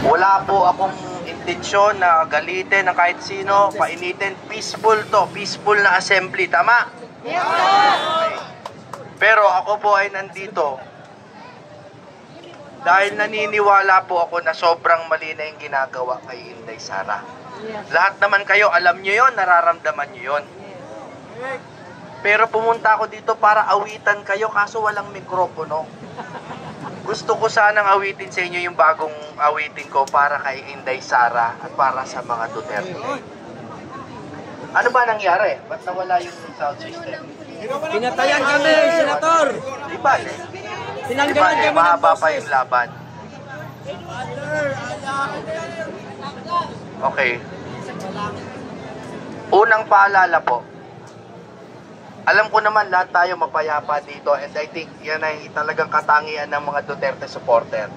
Wala po akong intensyon na galitin ng kahit sino, painitin. Peaceful to, peaceful na assembly, tama? Yes, Okay. Pero ako po ay nandito dahil naniniwala po ako na sobrang mali na yung ginagawa kay Inday Sara. Lahat naman kayo, alam nyo yon, nararamdaman nyo yon. Pero pumunta ako dito para awitan kayo, kaso walang mikropono. Gusto ko sanang awitin sa inyo yung bagong awitin ko para kay Inday Sara at para sa mga Duterte. Ano ba nangyari? Ba't nawala yung sound system? Pinatayan kami, Senator! Diba eh? Tinanggalan kami ng Mahaba pa boses. yung laban. Okay. Unang paalala po. Alam ko naman lahat tayo mapayapa dito and I think yan ay talagang katangian ng mga Duterte supporter.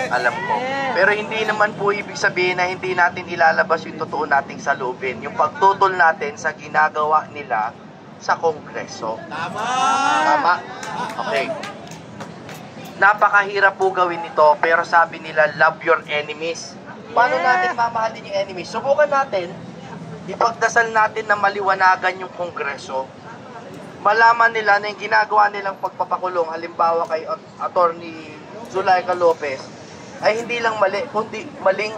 Alam ko. Pero hindi naman po ibig sabihin na hindi natin ilalabas yung totoo nating saloobin. Yung pagtutol natin sa ginagawa nila sa Kongreso. Tama! Tama? Okay. Napakahirap po gawin ito, pero sabi nila, love your enemies. Paano natin mamahalin yung enemies? Subukan natin, ipagdasal natin na maliwanagan yung Kongreso. Malaman nila na yung ginagawa nilang pagpapakulong, halimbawa kay Attorney Zulaika Lopez, ay hindi lang mali, kundi mali.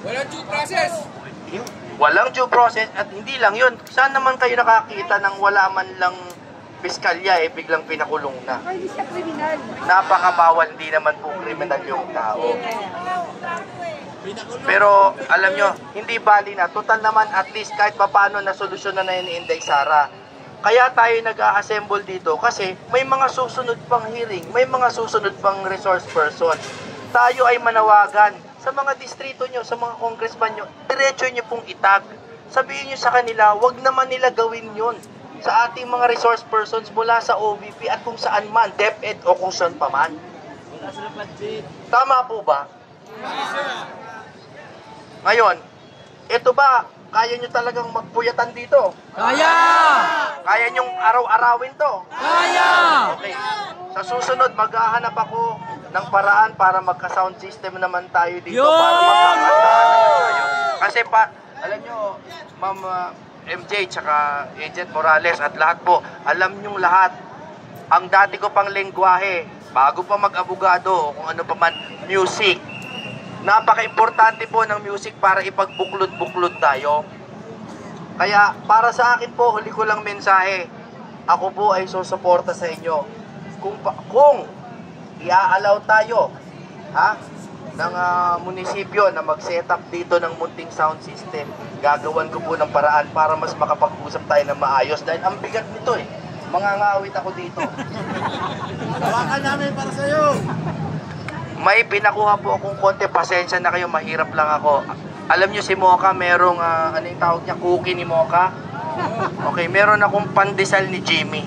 Walang due process! Walang due process at hindi lang yun. Saan naman kayo nakakita ng wala man lang piskalya biglang pinakulong na? Hindi siya kriminal. Napakabawal, hindi naman po kriminal yung tao. Pero alam nyo, hindi bali na. Total naman at least kahit papano na solusyonan na yun ni Inday Sara. Kaya tayo nag-a-assemble dito kasi may mga susunod pang hearing, may mga susunod pang resource person. Tayo ay manawagan sa mga distrito nyo, sa mga congressman nyo, diretso nyo pong itag. Sabihin nyo sa kanila, wag naman nila gawin yun sa ating mga resource persons mula sa OVP at kung saan man, DepEd o kung saan pa man. Tama po ba? Ngayon, ito ba, kaya nyo talagang magpuyatan dito? Kaya! Kaya nyong araw-arawin to? Kaya! Okay. Sa susunod, maghahanap ako ng paraan para magka-sound system naman tayo dito. Yun! Para magkakantahan naman tayo. Kasi alam nyo, Ma'am MJ, tsaka Agent Morales at lahat po, alam nyong lahat, ang dati ko pang lengguwahe, bago pa mag-abogado, kung ano pa man, music. Napaka-importante po ng music para ipagbuklod-buklod tayo. Kaya para sa akin po, huli ko lang mensahe. Ako po ay susuporta sa inyo. Kung i-allow tayo ng munisipyo na mag-set up dito ng munting sound system, gagawan ko po ng paraan para mas makapag-usap tayo ng maayos. Dahil ang bigat nito mangangawit ako dito. Tawakan namin para sa'yo! May pinakuha po akong konti, pasensya na kayo, mahirap lang ako. Alam nyo si Mocha, merong, ano yung tawag niya, cookie ni Mocha? Okay, meron akong pandesal ni Jimmy.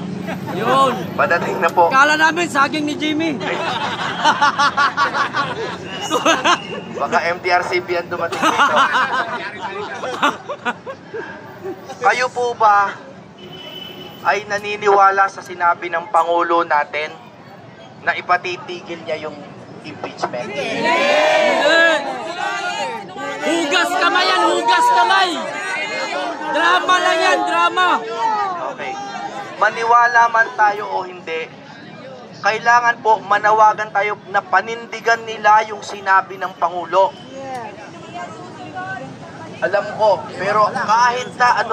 Yun! Padating na po. Kala namin saging ni Jimmy. Baka MTRCB ang dumating dito. Kayo po ba ay naniniwala sa sinabi ng Pangulo natin na ipatitigil niya yung impeachment? Hugas kamay yan! Hugas kamay! Drama lang yan! Drama! Okay. Maniwala man tayo o hindi, kailangan po manawagan tayo na panindigan nila yung sinabi ng Pangulo. Alam ko, pero kahit na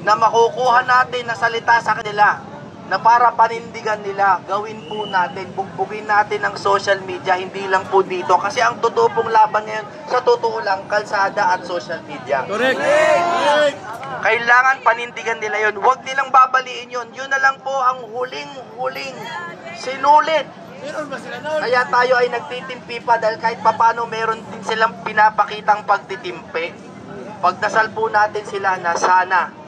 na makukuha natin na salita sa kanila, na para panindigan nila, gawin po natin, bugbugin natin ang social media, hindi lang po dito. Kasi ang totoo pong laban ngayon, sa totoo lang, kalsada at social media. Correct! Kailangan panindigan nila yun. Huwag nilang babaliin yun. Yun na lang po ang huling sinulit. Kaya tayo ay nagtitimpi pa dahil kahit papano meron din silang pinapakitang pagtitimpi. Pagdasal po natin sila na sana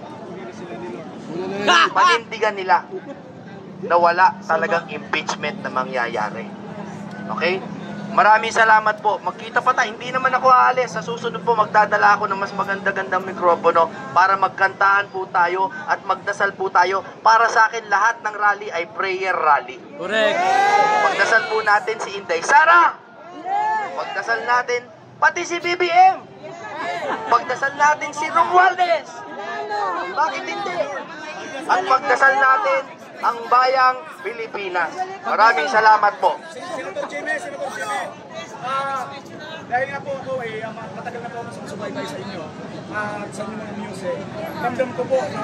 panindigan nila na wala talagang impeachment na mangyayari. Okay? Maraming salamat po. Magkita pa tayo. Hindi naman ako aalis. Sa susunod po, magdadala ako ng mas maganda-gandang mikropono para magkantahan po tayo at magdasal po tayo. Para sa akin, lahat ng rally ay prayer rally. Correct. Magdasal po natin si Inday Sara. Magdasal natin pati si BBM. Magdasal natin si Romualdez. Bakit hindi? At magdasal natin ang bayang Pilipinas. Maraming salamat po. Senator Jimmy, dahil nga po ako matagal na po ako sumusubaybay sa inyo at sa inyong mga music. Ramdam ko po na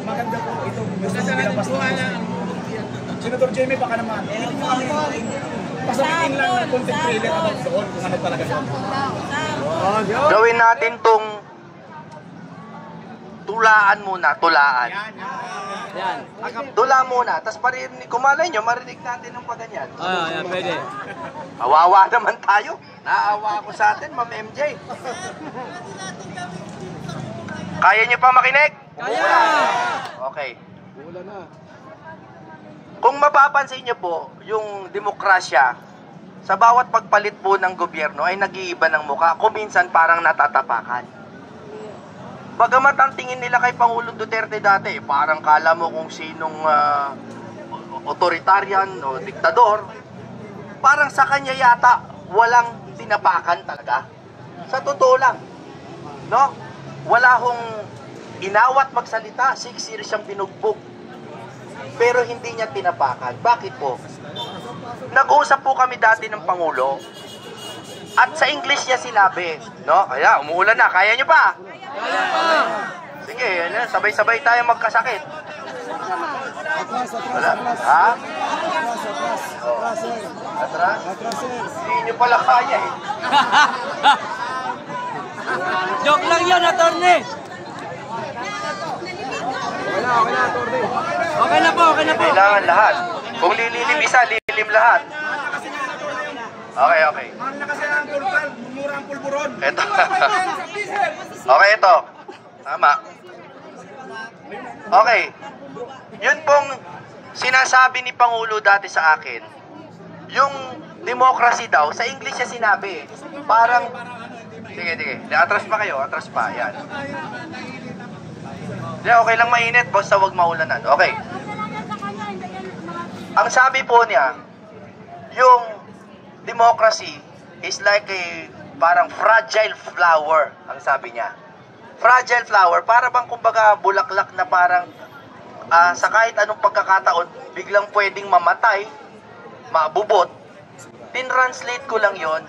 maganda po itong gusto nyo pinabas na Senator Jimmy, baka naman pasabihin lang ng content trailer about doon kung ano talaga doon. Gawin natin tong tulaan muna, tulaan. Yan. Tula muna, tapos parinig, kumalay nyo, marinig natin ng paganyan. Yan, pwede. Kawawa naman tayo. Naawa ako sa atin, Ma'am MJ. Kaya nyo pa makinig? Kaya! Okay. Kung mapapansin nyo po, yung demokrasya, sa bawat pagpalit po ng gobyerno ay nag-iiba ng mukha. Kung minsan parang natatapakan. Bagamat ang tingin nila kay Pangulong Duterte dati, parang kala mo kung sinong authoritarian o diktador, parang sa kanya yata walang tinapakan talaga. Sa totoo lang, no? Wala hong inawat magsalita, 6 years siyang binugbog. Pero hindi niya tinapakan. Bakit po? Nag-usap po kami dati ng Pangulo at sa English niya sinabi, no? Kaya umuulan na, kaya niyo pa? Kaya pa! Sige, sabay-sabay tayo magkasakit. Wala. Ha? Atras? Hindi nyo pala kaya eh. Joke lang yan, attorney! Okay na po, okay na po. Kailangan lahat. Kung lililim isa, lilim lahat. Okay, okay. Mahal na kasi ang kulkal, mura ang pulburon. Ito. Okay, ito. Tama. Okay. Yun pong sinasabi ni Pangulo dati sa akin. Yung democracy daw, sa English siya sinabi. Parang, sige. Atras pa kayo, atras pa. Yan. Okay lang mainit, basta wag maulanan. Okay. Ang sabi po niya, yung democracy is like a parang fragile flower, ang sabi niya. Fragile flower, para bang kumbaga bulaklak na parang sa kahit anong pagkakataon, biglang pwedeng mamatay, mabubot. Tin-translate ko lang yon.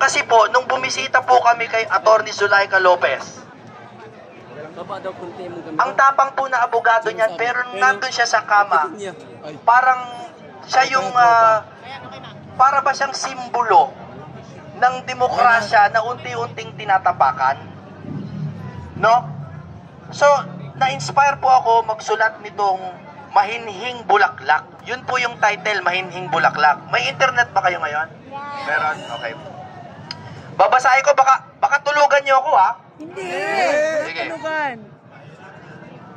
Kasi po, nung bumisita po kami kay Attorney Zulaika Lopez, ang tapang po na abogado niyan, pero nandun siya sa kama, parang siya yung, para ba siyang simbolo ng demokrasya na unti-unting tinatapakan? No? So, na-inspire po ako magsulat nitong Mahinhing Bulaklak. Yun po yung title, Mahinhing Bulaklak. May internet ba kayo ngayon? Meron? Okay. Babasahin ko, baka tulugan niyo ako, ha? Hindi. Sige. Tulugan.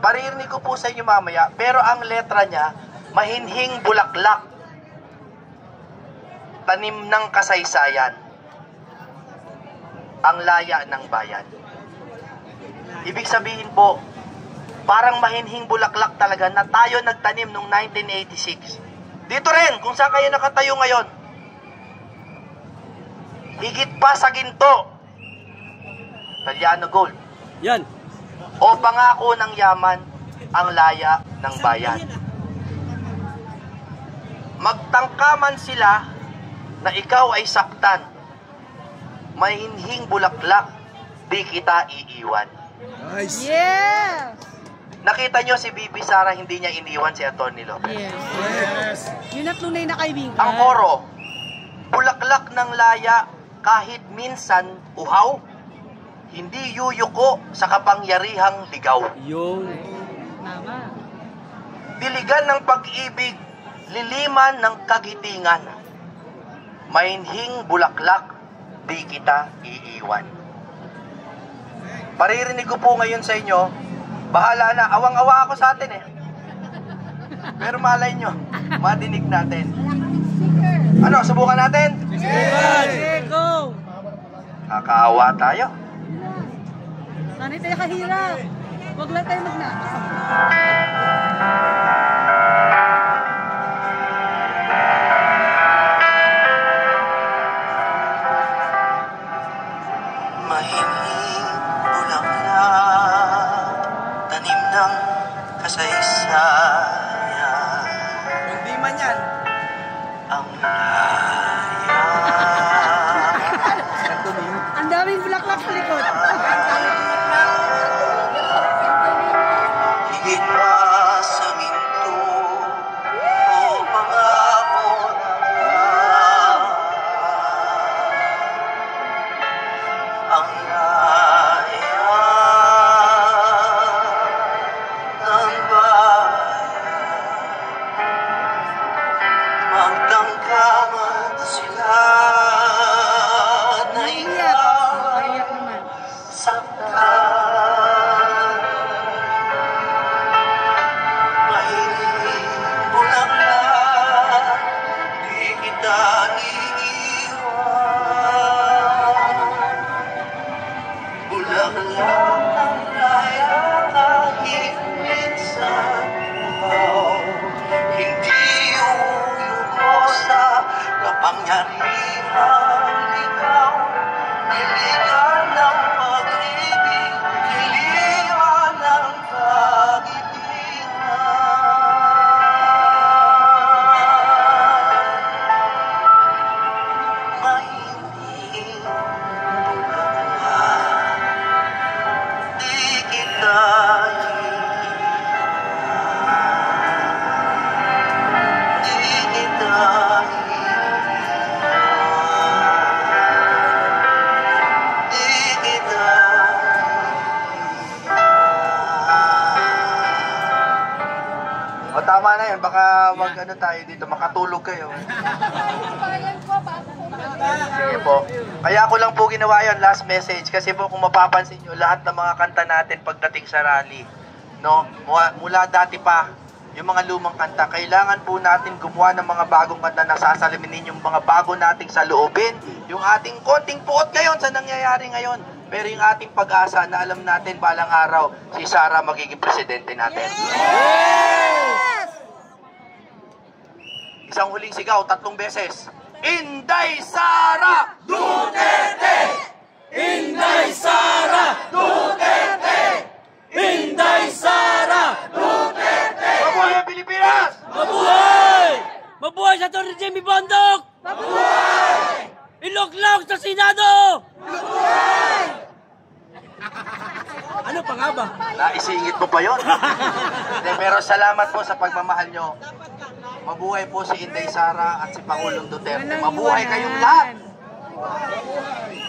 Paririnig ko po sa inyo mamaya, pero ang letra niya, Mahinhing Bulaklak. Tanim ng kasaysayan. Ang laya ng bayan. Ibig sabihin po, parang mahinhing bulaklak talaga na tayo nagtanim noong 1986. Dito rin, kung saan kayo nakatayo ngayon. Higit pa sa ginto. Italiano Gold. Yan. O pangako ng yaman, ang laya ng bayan. Magtangkaman sila na ikaw ay saktan. Mahinhing bulaklak, di kita iiwan. Nice. Yes. Nakita nyo si Bibi Sara, hindi niya iniwan si Atty. Lopez. Yes. Yun ang tunay na kaibigan. Ang koro, bulaklak ng laya kahit minsan uhaw, hindi yuyuko sa kapangyarihang ligaw. Yung. Tama. Diligan ng pag-ibig, liliman ng kagitingan. Mahinhing bulaklak, di kita iiwan. Paririnig ko po ngayon sa inyo, bahala na, awang-awa ako sa atin eh. Pero malay nyo, madinig natin. Ano, subukan natin? Okay, go! Kakaawa tayo. Sanay tayo kahirap. Huwag lang tayo magnanakaw. Mahiling bulaklak, tanim ng kasaysayan. Hindi man yan. Ang laya. Ang daming bulaklak sa likod. Higit pa sa minto o pangako ng lahat. Ang laya ng bayan. Magtangkaman sila na Iyak. ikaw Iyak naman. saktan. Mahiling bulaklak, di kita iiwan. Bulaklak ang laya kahit sa buhaw. Hindi uyuko sa kapangyarihan ikaw. Hiligan ng pag-ibig, hiligan ng pag-ibig. Mahiling bulaklak, di kita iiwan. Di kita iiwan. Di kita iiwan. O tama na yan, baka mag ano tayo dito, makatulog kayo. Sige po. Kaya ko lang po ginawa yun, last message. Kasi po kung mapapansin nyo, lahat ng mga kanta natin pagdating sa rally, no? Mula dati pa, yung mga lumang kanta, kailangan po natin gumawa ng mga bagong kanta na sasalimin yung mga bago nating saloobin. Yung ating konting puot ngayon sa nangyayari ngayon. Pero yung ating pag-asa na alam natin balang araw, si Sara magiging presidente natin. Isang huling sigaw, 3 beses. Inday Sara Duterte! Inday Sara Duterte! Inday Sara Duterte! Mabuhay ang Pilipinas! Mabuhay! Mabuhay sa Atty. Jimmy Bondok! Mabuhay! Iloklok sa Senado! Mabuhay! Ano pa nga ba? Naisingit mo pa yun. Pero salamat po sa pagmamahal nyo. Mabuhay po si Inday Sara at si Pangulong Duterte. Mabuhay kayong lahat! Mabuhay!